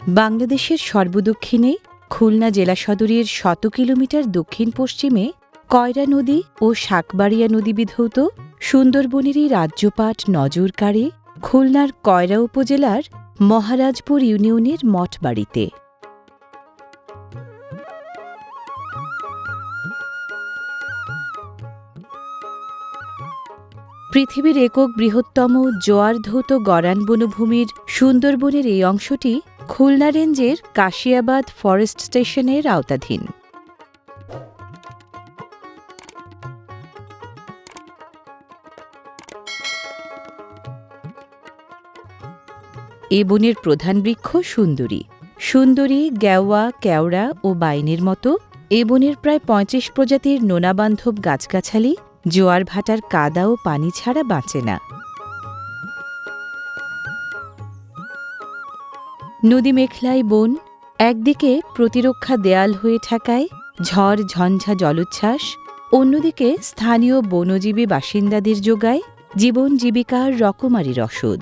বাংলাদেশের সর্বদক্ষিণে খুলনা জেলা সদরের ১০০ কিলোমিটার দক্ষিণ পশ্চিমে কয়রা নদী ও শাকবাড়িয়া নদী বিধৌত সুন্দরবনেরই রাজ্যপাট নজর কাড়ে খুলনার কয়রা উপজেলার মহারাজপুর ইউনিয়নের মঠবাড়িতে। পৃথিবীর একক বৃহত্তম জোয়ারধৌত গরান বনভূমির সুন্দরবনের এই অংশটি খুলনা রেঞ্জের কাশিয়াবাদ ফরেস্ট স্টেশনের আওতাধীন। এ বনের প্রধান বৃক্ষ সুন্দরী। সুন্দরী, গেওয়া, কেওড়া ও বাইনের মতো এ বনের প্রায় ৩৫ প্রজাতির নোনাবান্ধব গাছগাছালি জোয়ার ভাটার কাদা ও পানি ছাড়া বাঁচে না। নদী মেঘলাই বন একদিকে প্রতিরক্ষা দেয়াল হয়ে থাকায় ঝড় ঝঞ্ঝা জলোচ্ছ্বাস, অন্যদিকে স্থানীয় বনজীবী বাসিন্দাদের যোগায় জীবন জীবিকার রকমারি রসদ।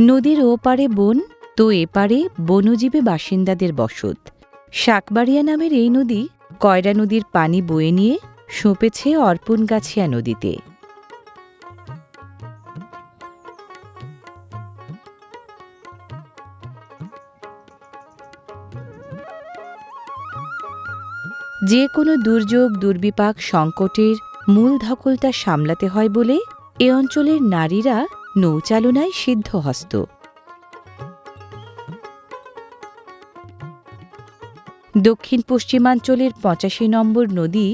নদীর ওপারে বন তো এপারে বনজীবী বাসিন্দাদের বসত। শাকবাড়িয়া নামের এই নদী কয়রা নদীর পানি বয়ে নিয়ে সঁপেছে অর্পণগাছিয়া নদীতে। যে কোনো দুর্যোগ দুর্বিপাক সংকটের মূল ধকলটা সামলাতে হয় বলে এ অঞ্চলের নারীরা নৌচালনায় সিদ্ধহস্ত। দক্ষিণ পশ্চিমাঞ্চলের ৮৫ নম্বর নদী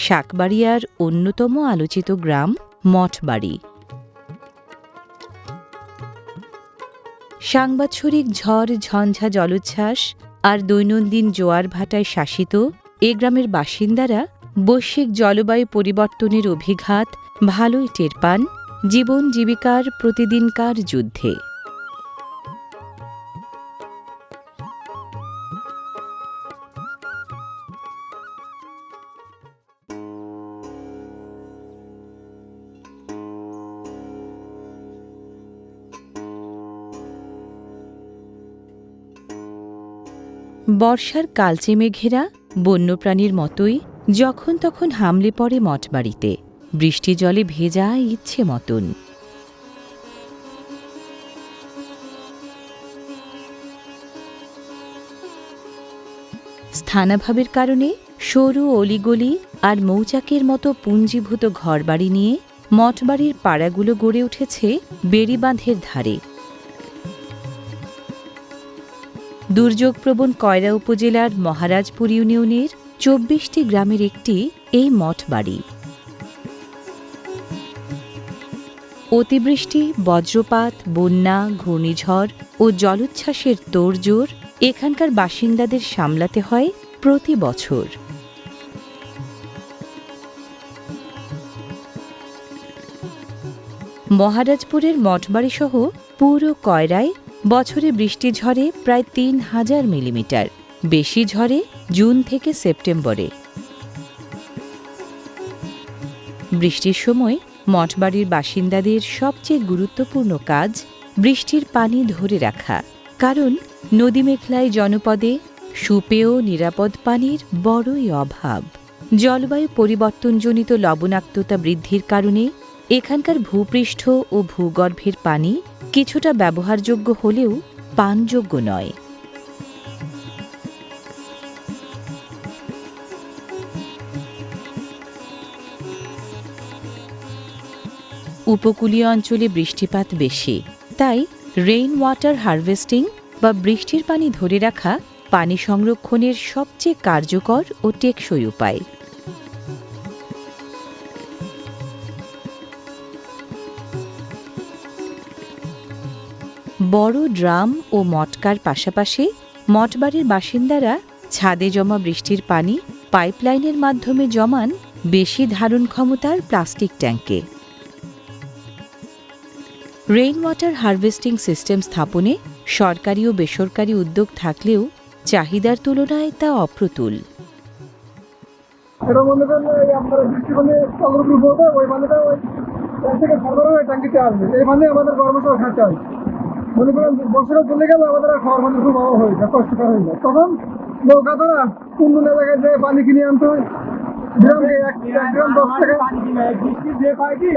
শাকবাড়িয়ার অন্যতম আলোচিত গ্রাম মঠবাড়ি। সাংবৎসরিক ঝড় ঝঞ্ঝা জলোচ্ছ্বাস আর দৈনন্দিন জোয়ার ভাটায় শাসিত এ গ্রামের বাসিন্দারা বৈশ্বিক জলবায়ু পরিবর্তনের অভিঘাত ভালোই টের পান জীবন জীবিকার প্রতিদিনকার যুদ্ধে। বর্ষার কালচে মেঘেরা বন্যপ্রাণীর মতোই যখন তখন হামলে পড়ে মঠবাড়িতে, বৃষ্টি জলে ভেজা ইচ্ছে মতন। স্থানাভাবের কারণে সরু অলিগলি আর মৌচাকের মতো পুঞ্জীভূত ঘরবাড়ি নিয়ে মঠবাড়ির পাড়াগুলো গড়ে উঠেছে বেড়িবাঁধের ধারে। দুর্যোগপ্রবণ কয়রা উপজেলার মহারাজপুর ইউনিয়নের ২৪টি গ্রামের একটি এই মঠবাড়ি। অতিবৃষ্টি, বজ্রপাত, বন্যা, ঘূর্ণিঝড় ও জলোচ্ছ্বাসের তোড়জোড় এখানকার বাসিন্দাদের সামলাতে হয় প্রতি বছর। মহারাজপুরের মঠবাড়িসহ পুরো কয়রায় বছরে বৃষ্টি ঝরে প্রায় ৩,০০০ মিলিমিটার, বেশি ঝরে জুন থেকে সেপ্টেম্বরে। বৃষ্টির সময় মঠবাড়ির বাসিন্দাদের সবচেয়ে গুরুত্বপূর্ণ কাজ বৃষ্টির পানি ধরে রাখা, কারণ নদী মেঘলাই জনপদে সুপেয় নিরাপদ পানির বড়ই অভাব। জলবায়ু পরিবর্তনজনিত লবণাক্ততা বৃদ্ধির কারণে এখানকার ভূপৃষ্ঠ ও ভূগর্ভের পানি কিছুটা ব্যবহারযোগ্য হলেও পানযোগ্য নয়। উপকূলীয় অঞ্চলে বৃষ্টিপাত বেশি, তাই রেইন ওয়াটার হারভেস্টিং বা বৃষ্টির পানি ধরে রাখা পানি সংরক্ষণের সবচেয়ে কার্যকর ও টেকসই উপায়। বড় ড্রাম ও মটকার পাশাপাশি মঠবাড়ির বাসিন্দারা ছাদে জমা বৃষ্টির পানি পাইপলাইনের মাধ্যমে জমান বেশি ধারণ ক্ষমতার প্লাস্টিক ট্যাঙ্কে। রেইন ওয়াটার হারভেস্টিং সিস্টেম স্থাপনে সরকারি ও বেসরকারি উদ্যোগ থাকলেও চাহিদার তুলনায় তা অপ্রতুল। এর থেকে সরবরাহ ট্যাঙ্কিতে আসবে, এই মানে আমাদের গরমের খাতে হয়। মনে করেন বছরে চলে গেলে আমাদের আর খাওয়ার পানির খুব অভাব হয়ে যায়, কষ্টকর হয়ে যায়। তখন নৌকা দ্বারা অন্য এলাকায় যে পানি কিনে আনতে হয়, গ্রামকে এক গ্রাম 10 টাকা,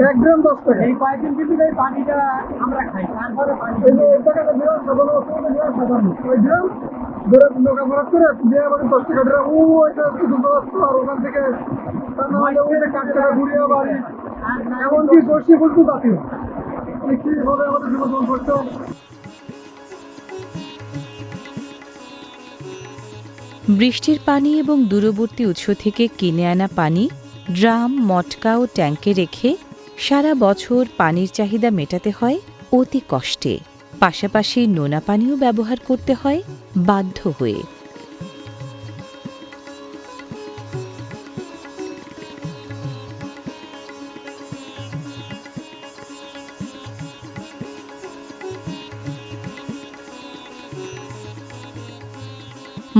1 গ্রাম 10 টাকা। এই কয়েকদিন কিন্তু এই পানিটা আমরা খাই, তারপরে পানি এই যে এই টাকাটা গ্রাম সাধারণ গ্রাম সাধারণ ওই গ্রাম ধরে নৌকা ভরাট করে দিয়ে আমাদের 10 টাকা ড্রাম ওইটা আর ওখান থেকে তার না হলে ওইটা কাঠ টাকা ঘুরিয়ে বাড়ি এমনকি সর্ষে ফুল তো জাতীয় কিভাবে আমাদের জীবন করতে হবে। বৃষ্টির পানি এবং দূরবর্তী উৎস থেকে কিনে আনা পানি ড্রাম, মটকা ও ট্যাঙ্কে রেখে সারা বছর পানির চাহিদা মেটাতে হয় অতি কষ্টে। পাশাপাশি নোনা পানিও ব্যবহার করতে হয় বাধ্য হয়ে।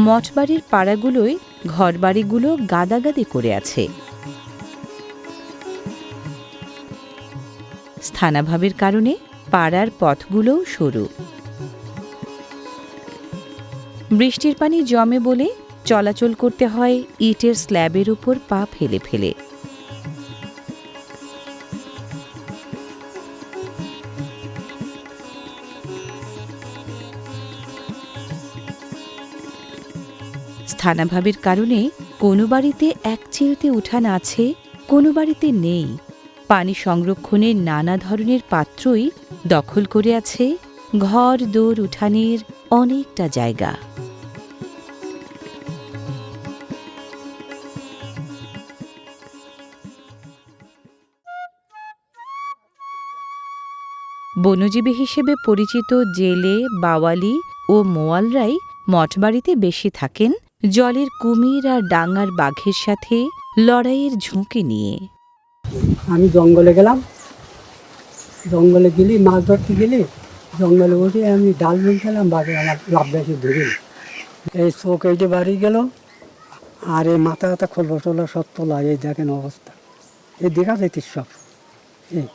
মঠবাড়ির পাড়াগুলোয় ঘরবাড়িগুলো গাদাগাদি করে আছে। স্থানাভাবের কারণে পাড়ার পথগুলোও সরু। বৃষ্টির পানি জমে বলে চলাচল করতে হয় ইটের স্ল্যাবের উপর পা ফেলে ফেলে। স্থানাভাবের কারণে কোনো বাড়িতে এক চিলতে উঠান আছে, কোনো বাড়িতে নেই। পানি সংরক্ষণের নানা ধরনের পাত্রই দখল করে আছে ঘর দোর উঠানের অনেকটা জায়গা। বনজীবী হিসেবে পরিচিত জেলে, বাওয়ালি ও মোয়ালরাই মঠবাড়িতে বেশি থাকেন জলের কুমির আর ডাঙার বাঘের সাথে লড়াইয়ের ঝুঁকি নিয়ে। আমি জঙ্গলে গেলাম, জঙ্গলে গেলি মাছ ধরতে গেলি, জঙ্গলে উঠে আমি ডাল বুনছিলাম, বাঘে আমার লাভ বেশি ধরিল। এই চোখ এইটে বাড়ি গেল, আর এই মাথা ব্যথা খোলবো টোলা সব তোলা, এই দেখেন অবস্থা। এই দেখা যাইতিস সব, এই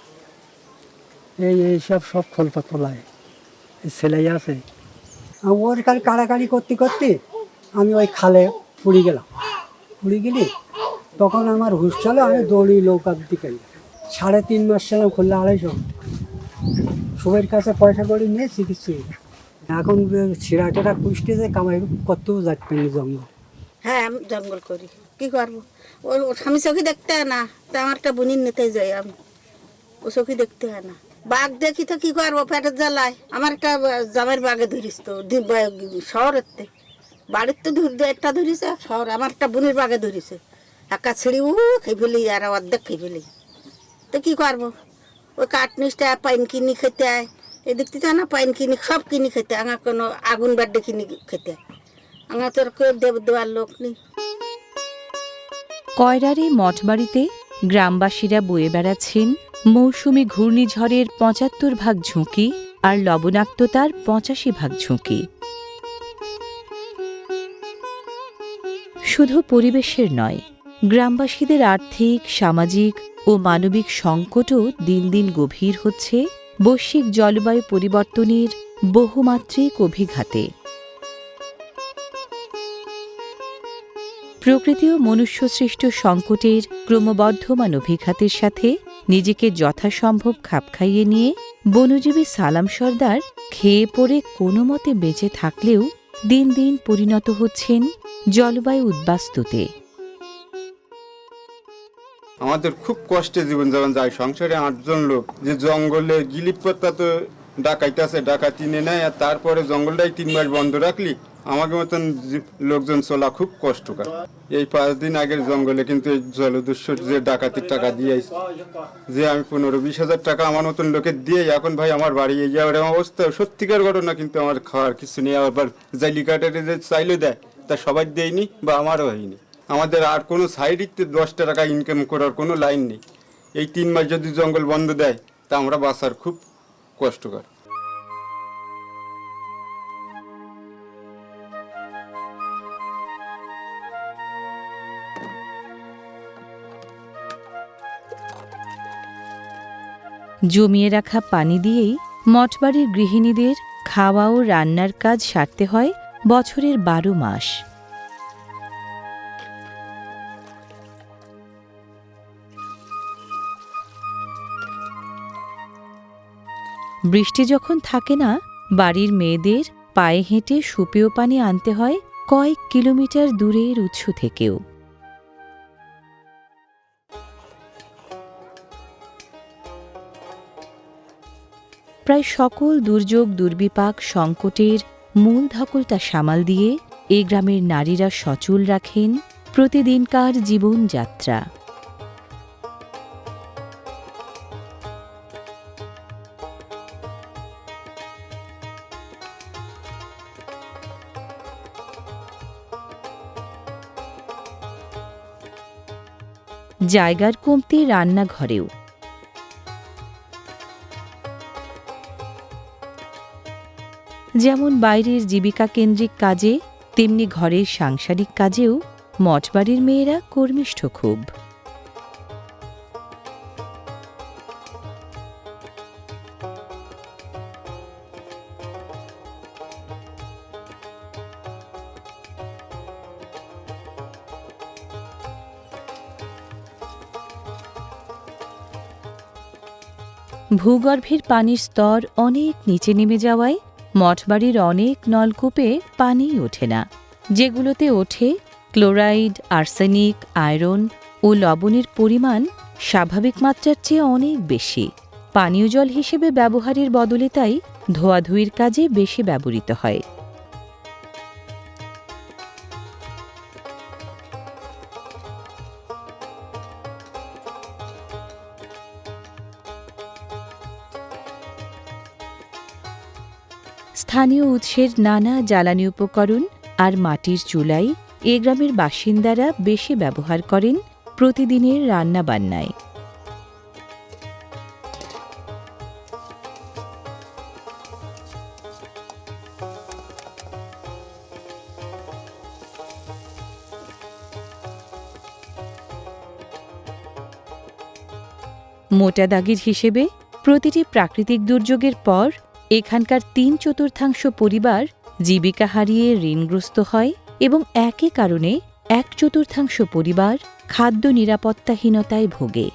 এই এইসব সব খোলপা তোলায় এই ছেলেই আছে। ওর কাল কাড়াকাড়ি করতে করতে আমি ওই খালে পুড়ে গেলাম। পুড়ে গেলি তখন আমার হুশ চলে, আমি দৌড়ি নৌকার দিকে। 3.5 মাস ছিলাম, খুললে 250। সবের কাছে পয়সা করে নিয়ে চিকিৎসা। এখন ছিঁড়া টেরা পুষতে যে কামাই করতেও যাচ্ছেন জঙ্গল। হ্যাঁ, আমি জঙ্গল করি, কি করবো? ওর স্বামী চোখে দেখতে হয় না, তা আমার একটা বোনির নিতে যাই আমি, ও চোখে দেখতে হয় না। বাঘ দেখি তো কি করবো, পেটের জ্বালায়। আমার একটা জামের বাঘে ধরিস তো শহরের তে বাড়ির তো একটা ধরিছে, শহর আমার একটা বোনের বাঘে ধরিছে, একা ছিঁড়ি খেয়ে ফেলি আর অর্ধেক খেয়ে ফেলি। তো কি করবো? ওই কাঠ নিচটা পাইন কিনি খেতে হয়, এদিক থেকে না পাইন কিনি সব কিনি খেতে, আমার কোনো আগুন বাড্ডে কিনি খেতে, আমার তোর কেউ দেওয়ার লোক নেই। কয়রার এই মঠবাড়িতে গ্রামবাসীরা বয়ে বেড়াচ্ছেন মৌসুমি ঘূর্ণিঝড়ের ৭৫ ঝুঁকি আর লবণাক্ততার ৮৫ ঝুঁকি। শুধু পরিবেশের নয়, গ্রামবাসীদের আর্থিক, সামাজিক ও মানবিক সংকটও দিন দিন গভীর হচ্ছে বৈশ্বিক জলবায়ু পরিবর্তনের বহুমাত্রিক অভিঘাতে। প্রকৃতি ও মনুষ্যসৃষ্ট সংকটের ক্রমবর্ধমান অভিঘাতের সাথে নিজেকে যথাসম্ভব খাপ খাইয়ে নিয়ে বনজীবী সালাম সর্দার খেয়ে পড়ে কোনো মতে বেঁচে থাকলেও দিন দিন পরিণত হচ্ছেন জলবায়ু উদ্বাস্তুতে। আমাদের খুব কষ্টে জীবনযাপন যায়, সংসারে 8 জন লোক। যে জঙ্গলে গিলিপ পাতা তো ডাকাইতেছে, ডাকাতি নেয়, আর তারপরে জঙ্গলটাই 3 মাস বন্ধ রাখলি, আমাকে মতন লোকজন চলা খুব কষ্টকর। এই 5 দিন আগের জঙ্গলে কিন্তু এই জলদস্যুর যে ডাকাতির টাকা দিয়ে যে আমি 15-20 হাজার টাকা আমার মতন লোকের দিয়ে এখন ভাই আমার বাড়ি এই যাওয়ার অবস্থা সত্যিকার ঘটনা। কিন্তু আমার খাওয়ার কিছু নেই, আবার জালি কাটারে যে চাইলে দেয় তা সবাই দেয়নি বা আমারও হয়নি। আমাদের আর কোনো সাইডে 10 টাকা ইনকাম করার কোনো লাইন নেই। এই 3 মাস যদি জঙ্গল বন্ধ দেয় তা আমরা বাঁচার খুব কষ্টকর। জমিয়ে রাখা পানি দিয়েই মঠবাড়ির গৃহিণীদের খাওয়া ও রান্নার কাজ সারতে হয় বছরের 12 মাস। বৃষ্টি যখন থাকে না, বাড়ির মেয়েদের পায়ে হেঁটে সুপেয় পানি আনতে হয় কয়েক কিলোমিটার দূরের উৎস থেকেও। প্রায় সকল দুর্যোগ দুর্বিপাক সংকটের মূল ধকলটা সামাল দিয়ে এই গ্রামের নারীরা সচল রাখেন প্রতিদিনকার জীবনযাত্রা। জায়গার কমতি রান্নাঘরেও। যেমন বাইরের জীবিকা কেন্দ্রিক কাজে, তেমনি ঘরের সাংসারিক কাজেও মঠবাড়ির মেয়েরা কর্মিষ্ঠ খুব। ভূগর্ভের পানির স্তর অনেক নিচে নেমে যাওয়ায় মঠবাড়ির অনেক নলকূপে পানিই ওঠে না। যেগুলোতে ওঠে, ক্লোরাইড, আর্সেনিক, আয়রন ও লবণের পরিমাণ স্বাভাবিক মাত্রার চেয়ে অনেক বেশি। পানীয় জল হিসেবে ব্যবহারের বদলে তাই ধোয়াধুয়ির কাজে বেশি ব্যবহৃত হয়। স্থানীয় উৎসের নানা জ্বালানি উপকরণ আর মাটির চুলাই এ গ্রামের বাসিন্দারা বেশি ব্যবহার করেন প্রতিদিনের রান্নাবান্নায়। মোটা দাগের হিসেবে প্রতিটি প্রাকৃতিক দুর্যোগের পর এখানকার 3/4 পরিবার জীবিকা হারিয়ে ঋণগ্রস্ত হয় এবং একই কারণে 1/4 পরিবার খাদ্য নিরাপত্তাহীনতায় ভোগে।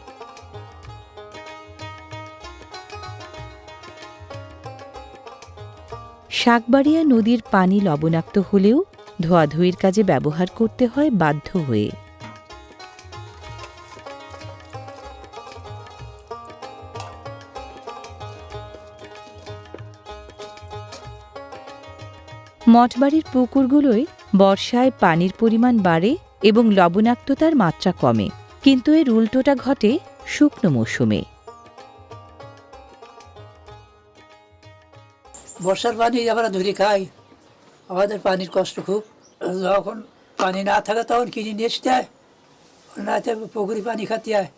শাকবাড়িয়া নদীর পানি লবণাক্ত হলেও ধোয়াধুয়ির কাজে ব্যবহার করতে হয় বাধ্য হয়ে। মঠবাড়ির পুকুরগুলোয় বর্ষায় পানির পরিমাণ বাড়ে এবং লবণাক্ততার মাত্রা কমে, কিন্তু এর উল্টোটা ঘটে শুকনো মৌসুমে। বর্ষার পানি আমরা ধরে খাই, আমাদের পানির কষ্ট খুব। যখন পানি না থাকে তখন কিনে নিয়ে আসতে হয়, না পুকুরি পানি খাতে হয়।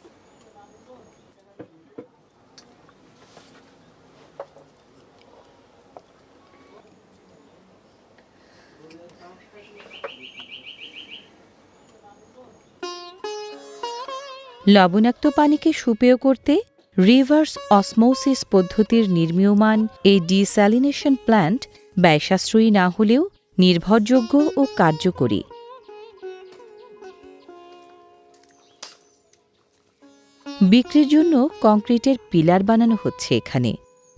লবণাক্ত পানিকে সুপেয় করতে রিভার্স অসমোসিস পদ্ধতির নির্মীয়মান এই ডিস্যালিনেশন প্ল্যান্ট ব্যয়সাশ্রয়ী না হলেও নির্ভরযোগ্য ও কার্যকরী। বিক্রির জন্য কংক্রিটের পিলার বানানো হচ্ছে এখানে।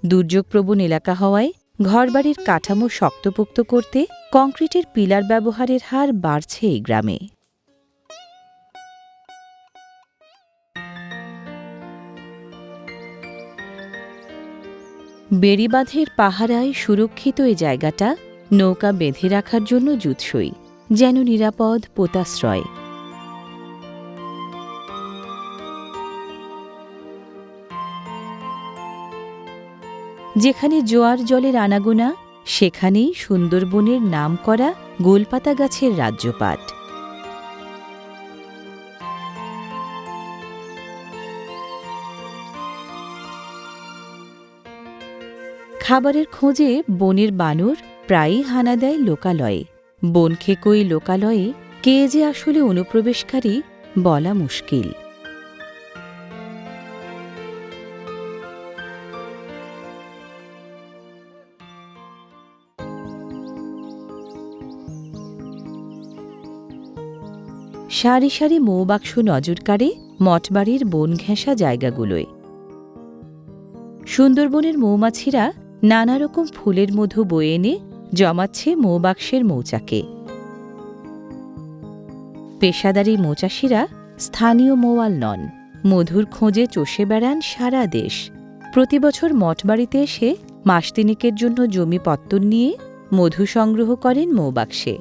দুর্যোগপ্রবণ এলাকা হওয়ায় ঘরবাড়ির কাঠামো শক্তপোক্ত করতে কংক্রিটের পিলার ব্যবহারের হার বাড়ছে এই গ্রামে। বেড়িবাঁধের পাহারায় সুরক্ষিত এই জায়গাটা নৌকা বেঁধে রাখার জন্য জুৎসই, যেন নিরাপদ পোতাশ্রয়। যেখানে জোয়ার জলের আনাগোনা, সেখানেই সুন্দরবনের নামকরা গোলপাতা গাছের রাজ্যপাট। খাবারের খোঁজে বনের বানর প্রায়ই হানা দেয় লোকালয়ে। বন খেকোই লোকালয়ে কে যে আসলে অনুপ্রবেশকারী বলা মুশকিল। সারি সারি মৌবাক্স নজর কাড়ে মঠবাড়ির বন ঘেঁষা জায়গাগুলোয়। সুন্দরবনের মৌমাছিরা নানা রকম ফুলের মধু বয়ে এনে জমাচ্ছে মৌবাক্সের মৌচাকে। পেশাদারি মৌচাষীরা স্থানীয় মৌয়াল নন, মধুর খোঁজে চষে বেড়ান সারা দেশ। প্রতি বছর মঠবাড়িতে এসে মাস তিনেকের জন্য জমি পত্তন নিয়ে মধু সংগ্রহ করেন মৌবাক্সে।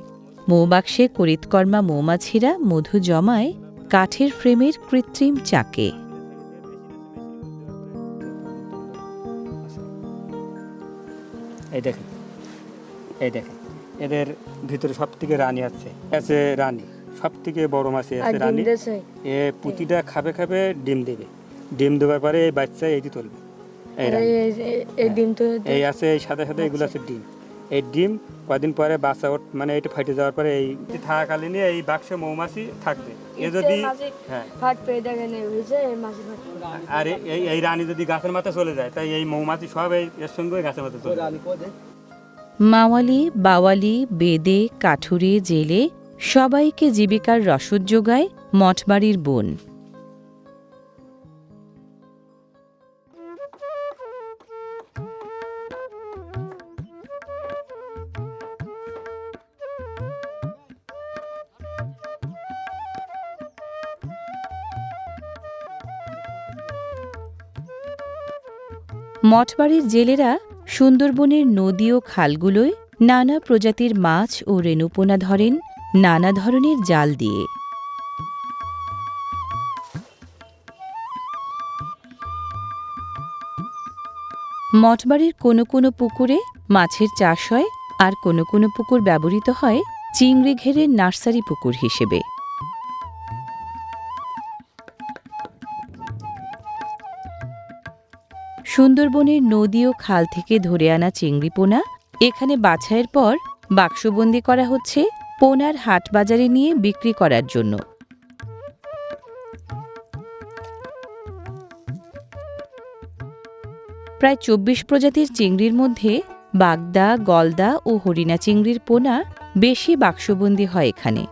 মৌবাক্সে করিতকর্মা মৌমাছিরা মধু জমায় কাঠের ফ্রেমের কৃত্রিম চাকে। এই দেখেন, এই দেখেন, এদের ভিতরে সব থেকে রানী আছে রানী, সব থেকে বড় মাছ আছে রানী। এ পুঁতিটা খাবে খাবে ডিম দেবে, ডিম দেওয়ার পরে এই বাচ্চা এই দিয়ে তুলবে। এই আছে এই সাথে সাথে এগুলো আছে ডিম। এই ডিম কদিন পরে বাচ্চা মানে এটা ফাটে যাওয়ার পরে এই থাকাকালীন এই বাক্সে মৌমাছি থাকবে। এ যদি আর এই রানী যদি গাছের মাথায় চলে যায়, তাই এই মৌমাছি সব এর সঙ্গে গাছের মাথায় চলে যায়। মাওয়ালি, বাওয়ালি, বেদে, কাঠুরে, জেলে সবাইকে জীবিকার রসদ যোগায় মঠবাড়ির বন। মঠবাড়ির জেলেরা সুন্দরবনের নদী ও খালগুলোয় নানা প্রজাতির মাছ ও রেণুপোনা ধরেন নানা ধরনের জাল দিয়ে। মঠবাড়ির কোনো কোনো পুকুরে মাছের চাষ হয়, আর কোনো কোনো পুকুর ব্যবহৃত হয় চিংড়ি ঘেরের নার্সারি পুকুর হিসেবে। সুন্দরবনের নদী ও খাল থেকে ধরে আনা চিংড়ি পোনা এখানে বাছাইয়ের পর বাক্সবন্দি করা হচ্ছে পোনার হাট বাজারে নিয়ে বিক্রি করার জন্য। প্রায় ২৪ প্রজাতির চিংড়ির মধ্যে বাগদা, গলদা ও হরিণা চিংড়ির পোনা বেশি বাক্সবন্দি হয় এখানে।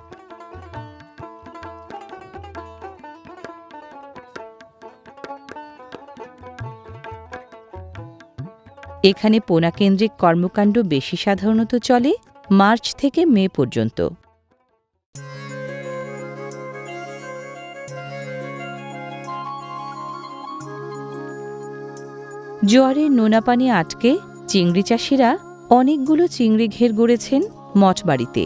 এখানে পোনাকেন্দ্রিক কর্মকাণ্ড বেশি সাধারণত চলে মার্চ থেকে মে পর্যন্ত। জোয়ারের নোনা পানি আটকে চিংড়ি চাষিরা অনেকগুলো চিংড়ি ঘের গড়েছেন মঠবাড়িতে।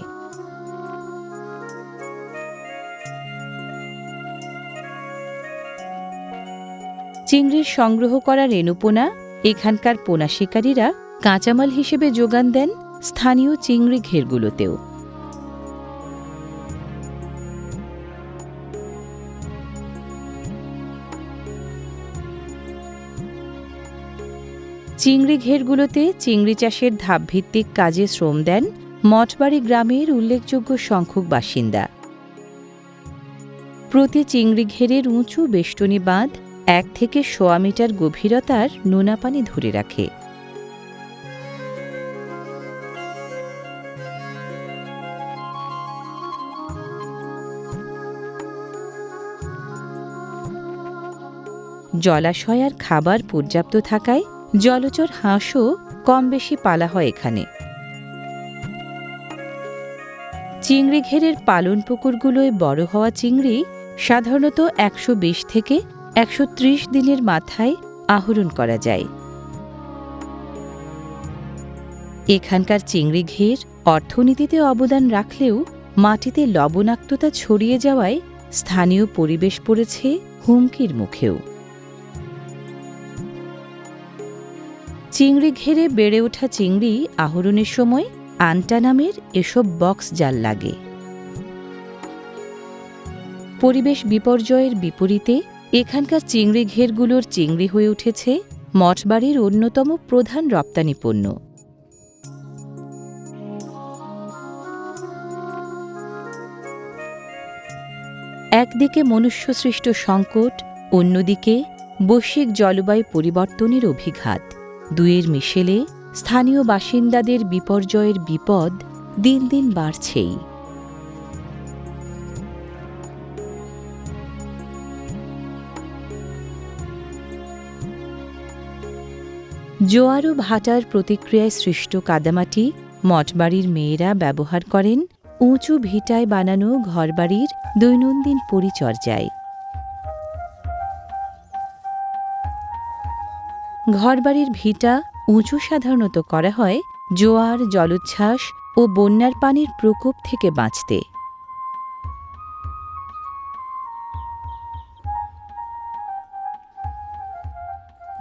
চিংড়ির সংগ্রহ করা রেণুপোনা এখানকার পোনা শিকারীরা কাঁচামাল হিসেবে যোগান দেন স্থানীয় চিংড়ি ঘেরগুলোতেও। চিংড়ি ঘেরগুলোতে চিংড়ি চাষের ধাপভিত্তিক কাজে শ্রম দেন মঠবাড়ি গ্রামের উল্লেখযোগ্য সংখ্যক বাসিন্দা। প্রতি চিংড়ি ঘেরের উঁচু বেষ্টনী বাঁধ ১ থেকে ১০০ মিটার গভীরতার নোনা পানি ধরে রাখে। জলাশয় আর খাবার পর্যাপ্ত থাকায় জলচর হাঁসও কম বেশি পালা হয় এখানে। চিংড়ি ঘেরের পালন পুকুরগুলোয় বড় হওয়া চিংড়ি সাধারণত ১২০ থেকে ১৩০ দিনের মাথায় আহরণ করা যায়। এখানকার চিংড়ি ঘের অর্থনীতিতে অবদান রাখলেও মাটিতে লবণাক্ততা ছড়িয়ে যাওয়ায় স্থানীয় পরিবেশ পড়েছে হুমকির মুখেও। চিংড়ি ঘেরে বেড়ে ওঠা চিংড়ি আহরণের সময় আন্টা নামের এসব বক্স জাল লাগে। পরিবেশ বিপর্যয়ের বিপরীতে এখানকার চিংড়ি ঘেরগুলোর চিংড়ি হয়ে উঠেছে মঠবাড়ির অন্যতম প্রধান রপ্তানি পণ্য। একদিকে মনুষ্যসৃষ্ট সংকট, অন্যদিকে বৈশ্বিক জলবায়ু পরিবর্তনের অভিঘাত, দুয়ের মিশেলে স্থানীয় বাসিন্দাদের বিপর্যয়ের বিপদ দিন দিন বাড়ছেই। জোয়ার ও ভাটার প্রতিক্রিয়ায় সৃষ্ট কাদামাটি মঠবাড়ির মেয়েরা ব্যবহার করেন উঁচু ভিটায় বানানো ঘরবাড়ির দৈনন্দিন পরিচর্যায়। ঘরবাড়ির ভিটা উঁচু সাধারণত করা হয় জোয়ার, জলোচ্ছ্বাস ও বন্যার পানির প্রকোপ থেকে বাঁচতে।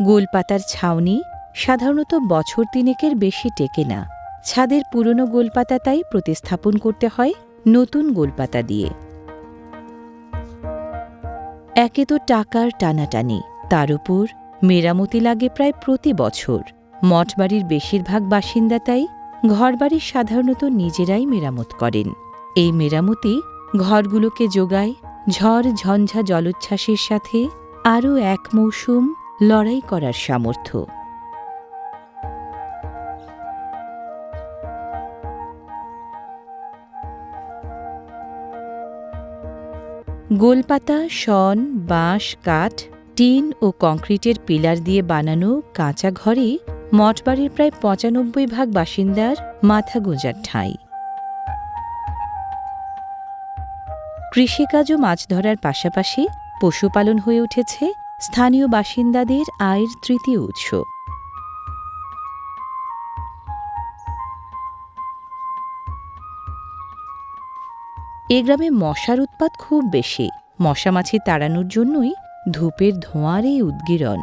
গোলপাতার ছাউনি সাধারণত বছর তিনেকের বেশি টেকে না। ছাদের পুরনো গোলপাতা তাই প্রতিস্থাপন করতে হয় নতুন গোলপাতা দিয়ে। একে তো টাকার টানাটানি, তার উপর মেরামতি লাগে প্রায় প্রতি বছর। মঠবাড়ির বেশিরভাগ বাসিন্দা তাই ঘরবাড়ি সাধারণত নিজেরাই মেরামত করেন। এই মেরামতি ঘরগুলোকে যোগায় ঝড় ঝঞ্ঝা জলোচ্ছ্বাসের সাথে আরও এক মৌসুম লড়াই করার সামর্থ্য। গোলপাতা, শন, বাঁশ, কাঠ, টিন ও কংক্রিটের পিলার দিয়ে বানানো কাঁচা ঘরে মঠবাড়ির প্রায় ৯৫% বাসিন্দার মাথা গোঁজার ঠাঁই। কৃষিকাজ ও মাছ ধরার পাশাপাশি পশুপালন হয়ে উঠেছে স্থানীয় বাসিন্দাদের আয়ের তৃতীয় উৎস। এ গ্রামে মশার উৎপাত খুব বেশি। মশামাছি তাড়ানোর জন্যই ধূপের ধোঁয়ার এই উদ্গীরণ।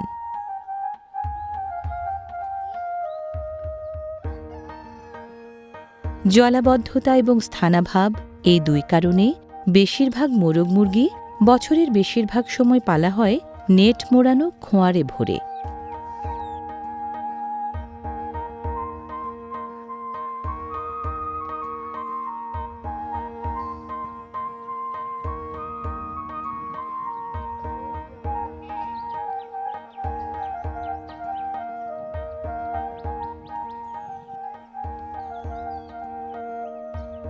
জলাবদ্ধতা এবং স্থানাভাব এই দুই কারণে বেশিরভাগ মোরগ মুরগি বছরের বেশিরভাগ সময় পালা হয় নেট মোড়ানো খোঁয়ারে ভরে।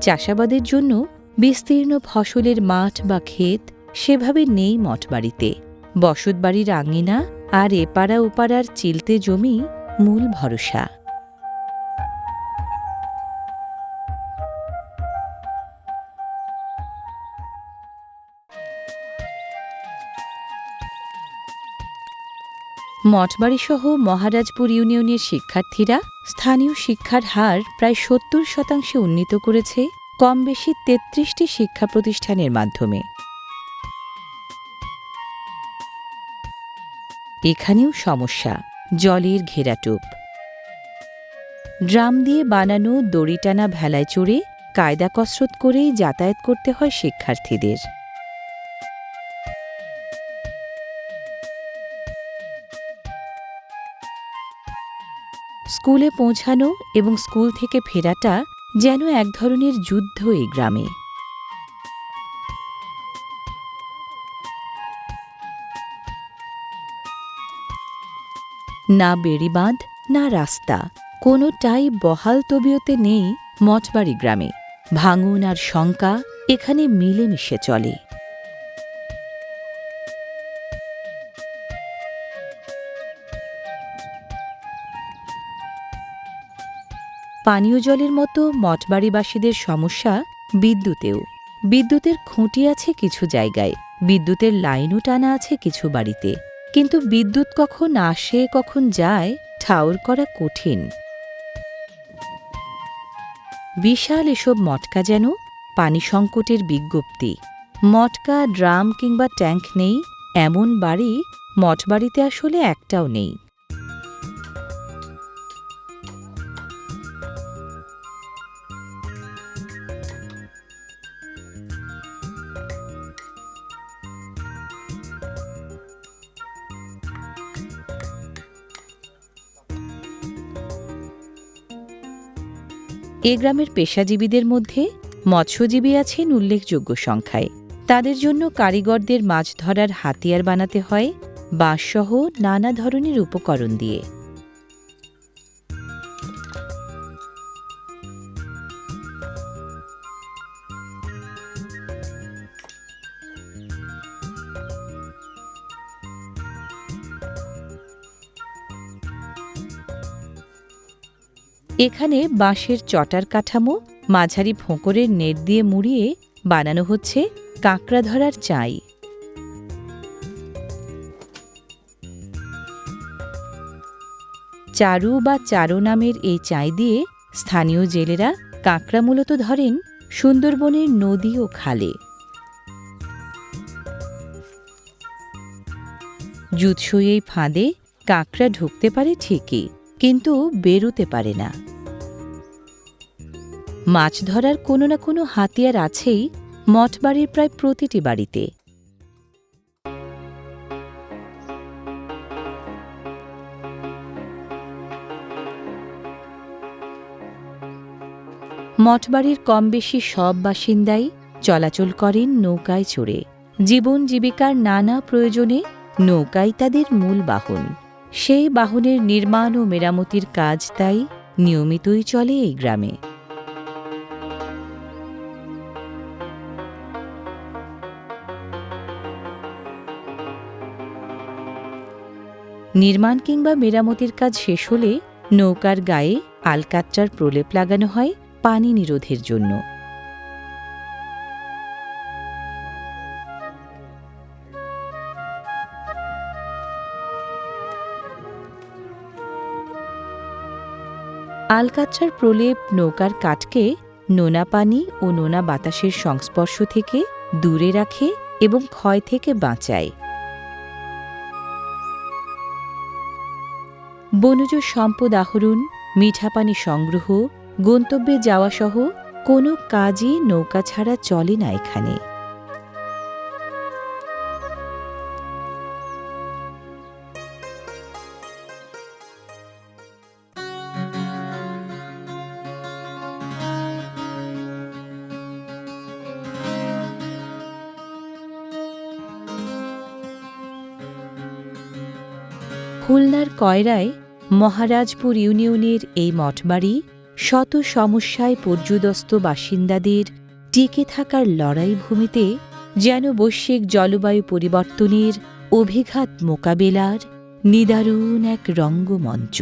চাষাবাদের জন্য বিস্তীর্ণ ফসলের মাঠ বা ক্ষেত সেভাবে নেই মঠবাড়িতে। বসতবাড়ির আঙিনা আর এপাড়া ওপাড়ার চিলতে জমি মূল ভরসা। মঠবাড়িসহ মহারাজপুর ইউনিয়নের শিক্ষার্থীরা স্থানীয় শিক্ষার হার প্রায় ৭০% উন্নীত করেছে কম বেশি ৩৩টি শিক্ষা প্রতিষ্ঠানের মাধ্যমে। এখানেও সমস্যা, জলের ঘেরাটোপ। ড্রাম দিয়ে বানানো দড়ি টানা ভেলায় চড়ে কায়দা কসরত করেই যাতায়াত করতে হয় শিক্ষার্থীদের। স্কুলে পৌঁছানো এবং স্কুল থেকে ফেরাটা যেন এক ধরনের যুদ্ধ এই গ্রামে। না বেড়িবাঁধ, না রাস্তা, কোনোটাই বহাল তবিয়তে নেই মঠবাড়ি গ্রামে। ভাঙন আর শঙ্কা এখানে মিলেমিশে চলে। পানীয় জলের মতো মঠবাড়িবাসীদের সমস্যা বিদ্যুতেও। বিদ্যুতের খুঁটি আছে কিছু জায়গায়, বিদ্যুতের লাইনও টানা আছে কিছু বাড়িতে, কিন্তু বিদ্যুৎ কখন আসে কখন যায় ঠাউর করা কঠিন। বিশাল এসব মটকা যেন পানি সংকটের বিজ্ঞপ্তি। মটকা, ড্রাম কিংবা ট্যাঙ্ক নেই এমন বাড়ি মঠবাড়িতে আসলে একটাও নেই। এ গ্রামের পেশাজীবীদের মধ্যে মৎস্যজীবী আছেন উল্লেখযোগ্য সংখ্যায়। তাদের জন্য কারিগরদের মাছ ধরার হাতিয়ার বানাতে হয় বাঁশসহ নানা ধরনের উপকরণ দিয়ে। এখানে বাঁশের চটার কাঠামো মাঝারি ফোঁকরের নেট দিয়ে মুড়িয়ে বানানো হচ্ছে কাঁকড়া ধরার চাই। চারু বা চারো নামের এই চাই দিয়ে স্থানীয় জেলেরা কাঁকড়া মূলত ধরেন সুন্দরবনের নদী ও খালে। জুৎসই এই ফাঁদে কাঁকড়া ঢুকতে পারে ঠিকই, কিন্তু বেরোতে পারে না। মাছ ধরার কোনো না কোনো হাতিয়ার আছেই মঠবাড়ির প্রায় প্রতিটি বাড়িতে। মঠবাড়ির কম বেশি সব বাসিন্দাই চলাচল করেন নৌকায় চড়ে। জীবন জীবিকার নানা প্রয়োজনে নৌকাই তাদের মূল বাহন। সেই বাহনের নির্মাণ ও মেরামতির কাজ তাই নিয়মিতই চলে এই গ্রামে। নির্মাণ কিংবা মেরামতির কাজ শেষ হলে নৌকার গায়ে আলকাতরার প্রলেপ লাগানো হয় পানি নিরোধের জন্য। আলকাতরার প্রলেপ নৌকার কাঠকে নোনা পানি ও নোনা বাতাসের সংস্পর্শ থেকে দূরে রাখে এবং ক্ষয় থেকে বাঁচায়। বনজ সম্পদ আহরণ, মিঠা পানি সংগ্রহ, গন্তব্যে যাওয়াসহ কোনো কাজই নৌকা ছাড়া চলে না এখানে। খুলনার কয়রায় মহারাজপুর ইউনিয়নের এই মঠবাড়ি শত সমস্যায় পর্যুদস্ত বাসিন্দাদের টিকে থাকার লড়াই ভূমিতে যেন বৈশ্বিক জলবায়ু পরিবর্তনের অভিঘাত মোকাবেলার নিদারুণ এক রঙ্গমঞ্চ।